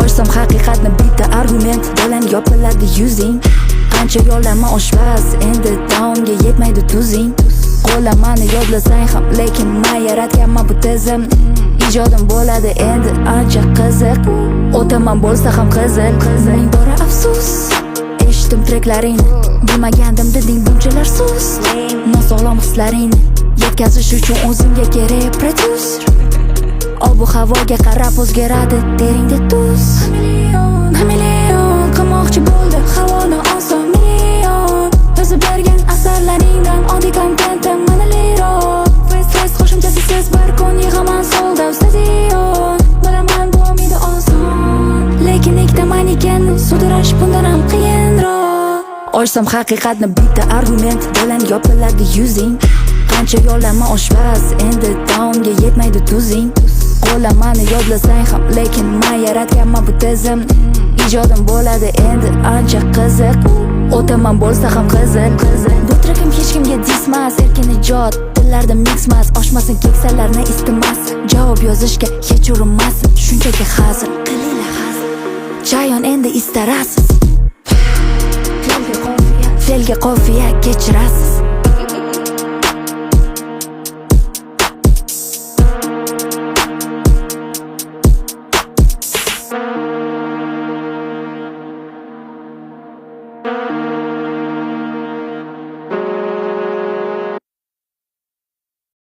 Ochsam haqiqatni bitta argument bilan yopiladi yuzing. Qancha yo'lama oshpaz, endi taomga yetmaydi tuzing. Qo'lamani yodlasang ham, lekin men yaratganman bu tizim. Ijodim bo'ladi endi ancha qiziq, o'taman bo'lsa ham qizil. Ming bora afsus, eshitdim treklaringni, bilmagandim deding bunchalar sus. Nosog'lom hislaringni yetkazish uchun o'zimga kerak prodyuser. Ob-u havoga qarab o'zgaradi teringda tuz. Million qilmoqchi bo'ldi havoni oson million. Yozib bergan asarlaringdan oddiy kontentim mana liron. Fest qo'shimchasi siz bir kun yig'aman sold out stadion. Bilaman bu umidi oson, lekin ikkita manekenni sudirash bundan ham qiyinroq. Ochsam haqiqatni bitta argument bilan yopiladi yuzing. Qancha yo'lama oshpaz, endi taomga yetmaydi tuzing. Qo'lamani yodlasang ham, lekin men yaratganman bu tizim. Ijodim bo'ladi endi ancha qiziq, o'taman bo'lsa ham qizil. Bu trekim hech kimga dismas, erkin ijod, tillarda mixmas. Oshmasin keksalarni istamas, javob yozishga hech urinmasin. Shunchaki hazil, qilinglar hazil. Chayon endi istarasiz, felga qofiya kechirasiz.